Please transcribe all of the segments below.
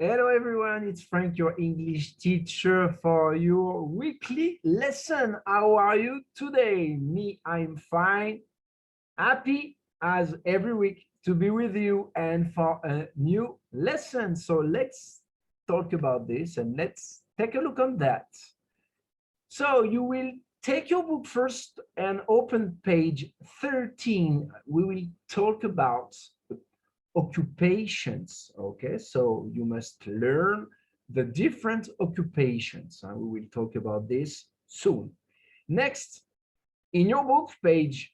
Hello everyone, it's Frank, your English teacher for your weekly lesson. How are you today? Me, I'm fine. Happy as every week to be with you and for a new lesson. So let's talk about this and let's take a look on that. So you will take your book first and open page 13. We will talk about occupations. Okay, so you must learn the different occupations, and we will talk about this soon. Next, in your book, page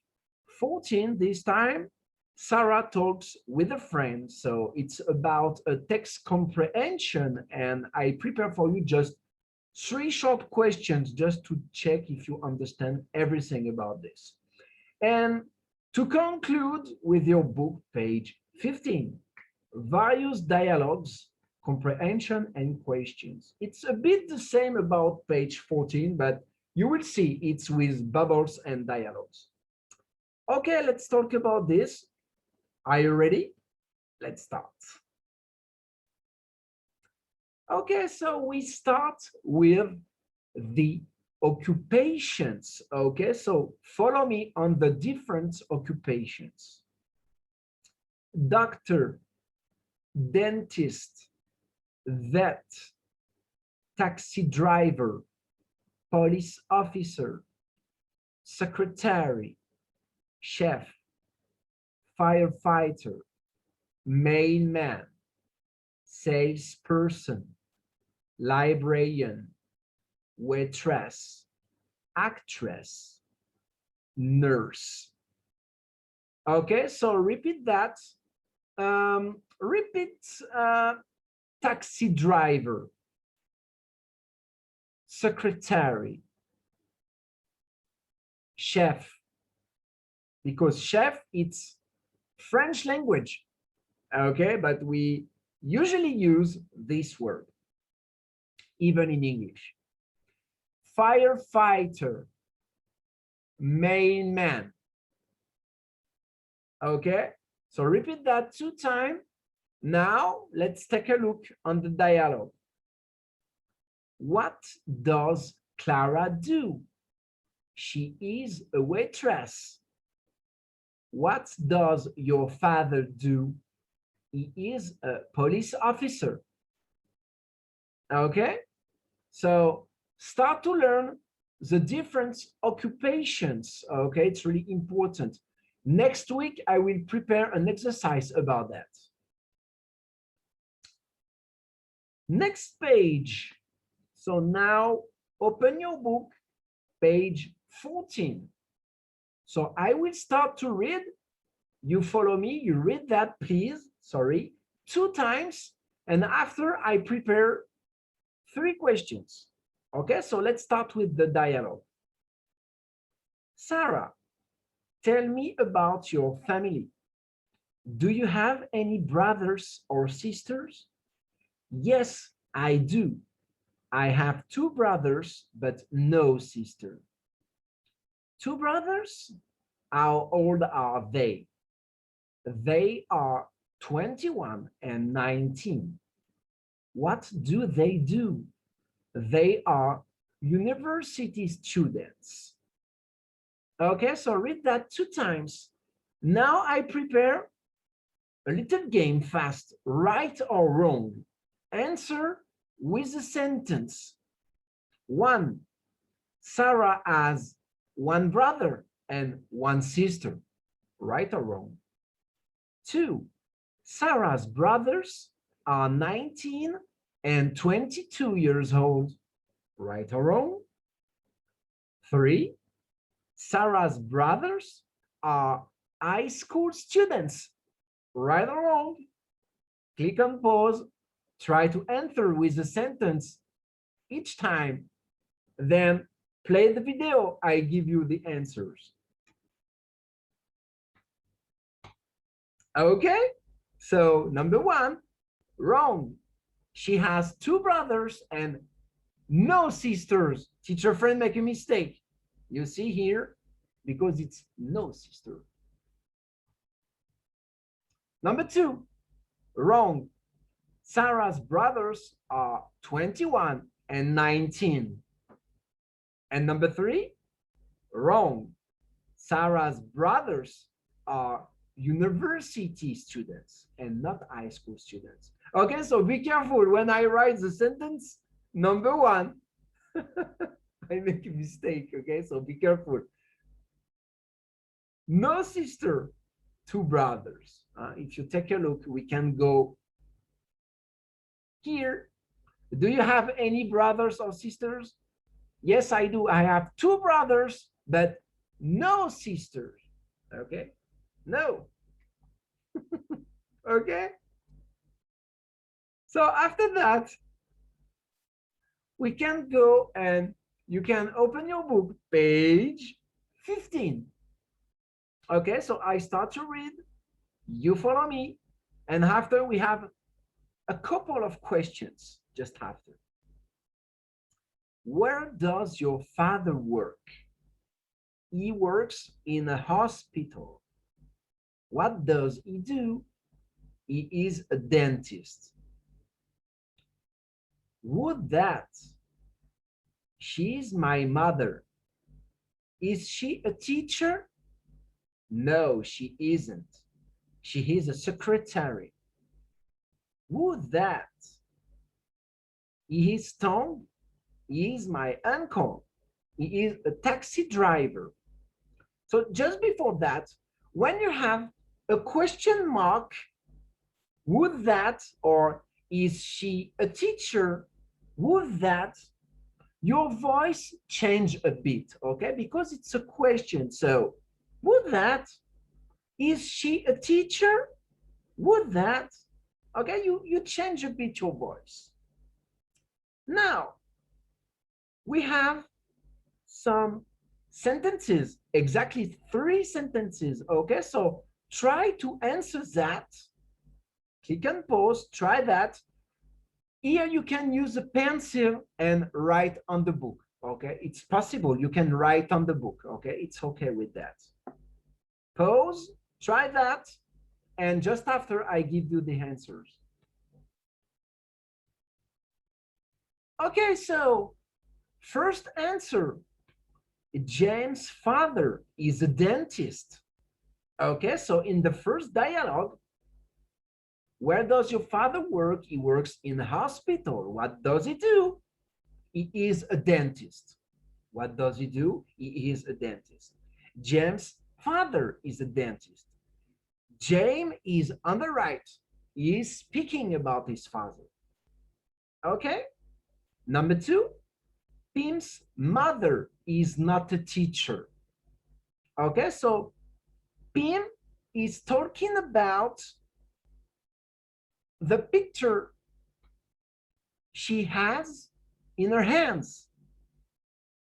14, this time, Sarah talks with a friend. So it's about a text comprehension, and I prepare for you just 3 short questions just to check if you understand everything about this. And to conclude with your book, page 15, various dialogues, comprehension, and questions. It's a bit the same about page 14, but you will see it's with bubbles and dialogues. Okay, let's talk about this. Are you ready? Let's start. Okay, so we start with the occupations. Okay, so follow me on the different occupations. Doctor, dentist, vet, taxi driver, police officer, secretary, chef, firefighter, mailman, salesperson, librarian, waitress, actress, nurse. Okay, so repeat that. Repeat taxi driver, secretary, chef, because chef it's French language, okay, but we usually use this word even in English. Firefighter, mailman. Okay, so repeat that 2 times. Now let's take a look on the dialogue. What does Clara do? She is a waitress. What does your father do? He is a police officer. Okay, so start to learn the different occupations. Okay, it's really important. Next week, I will prepare an exercise about that. Next page. So now open your book, page 14. So I will start to read. You follow me, you read that, please, sorry, 2 times. And after I prepare 3 questions. Okay, so let's start with the dialogue. Sarah, tell me about your family. Do you have any brothers or sisters? Yes, I do. I have 2 brothers, but no sister. 2 brothers? How old are they? They are 21 and 19. What do they do? They are university students. Okay, so read that 2 times. Now I prepare a little game fast, right or wrong. Answer with a sentence. 1. Sarah has 1 brother and 1 sister, right or wrong? 2. Sarah's brothers are 19 and 22 years old, right or wrong? 3. Sarah's brothers are high school students, right or wrong? Click on pause, try to answer with a sentence each time, then play the video, I give you the answers. Okay, so number 1, wrong. She has 2 brothers and no sisters. Teacher friend make a mistake. You see here, because it's no sister. Number 2, wrong. Sarah's brothers are 21 and 19. And number 3, wrong. Sarah's brothers are university students and not high school students. Okay, so be careful when I write the sentence number 1. I make a mistake, okay? So be careful. No sister, 2 brothers. If you take a look, we can go here. Do you have any brothers or sisters? Yes, I do. I have 2 brothers, but no sisters. Okay? No. Okay? So after that, we can go and you can open your book, page 15. Okay, so I start to read, you follow me, and after we have a couple of questions just after. Where does your father work? He works in a hospital. What does he do? He is a dentist. Would that? She's my mother. Is she a teacher? No, she isn't. She is a secretary. Would that? He is Tom. He is my uncle. He is a taxi driver. So just before that, when you have a question mark, would that, or is she a teacher? Would that, your voice change a bit, okay? Because it's a question. So would that, is she a teacher? Would that, okay? You change a bit your voice. Now, we have some sentences, exactly 3 sentences, okay? So try to answer that. Click and pause, try that. Here you can use a pencil and write on the book, okay? It's possible, you can write on the book, okay? It's okay with that. Pause, try that, and just after I give you the answers. Okay, so first answer, James' father is a dentist. Okay, so in the first dialogue, where does your father work? He works in a hospital. What does he do? He is a dentist. What does he do? He is a dentist. James' father is a dentist. James is on the right. He is speaking about his father. Okay? Number 2, Pim's mother is not a teacher. Okay, so Pim is talking about the picture she has in her hands.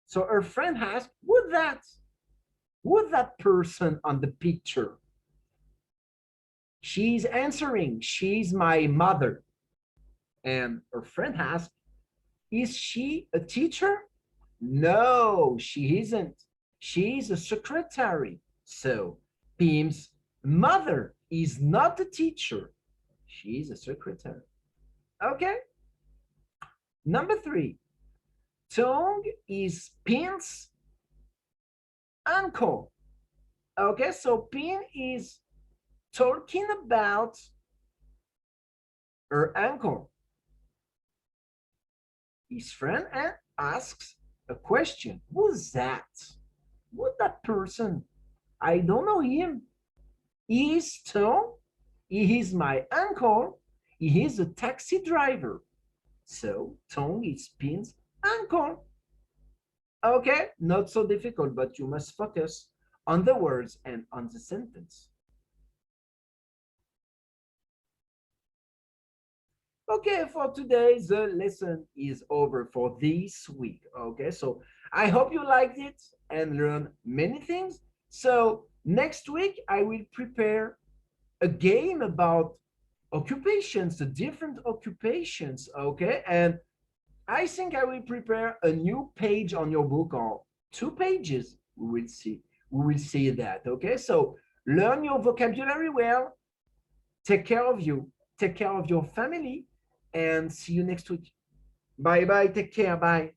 So her friend asks, would that person on the picture? She's answering, she's my mother. And her friend asks, is she a teacher? No, she isn't. She's a secretary. So Pim's mother is not a teacher. She's a secretary. Okay. Number 3, Tong is Pim's uncle. Okay, so Pim is talking about her uncle. His friend asks a question. Who's that? Who's that person? I don't know him. He is Tom. He is my uncle. He is a taxi driver. So Tom is Pim's uncle. Okay, not so difficult, but you must focus on the words and on the sentence. Okay, for today, the lesson is over for this week. Okay, so I hope you liked it and learned many things. So next week, I will prepare a game about occupations, the different occupations. Okay, and I think I will prepare a new page on your book, or 2 pages. We will see. We will see that. Okay, so learn your vocabulary well. Take care of you. Take care of your family. and see you next week. Bye bye. Take care. Bye.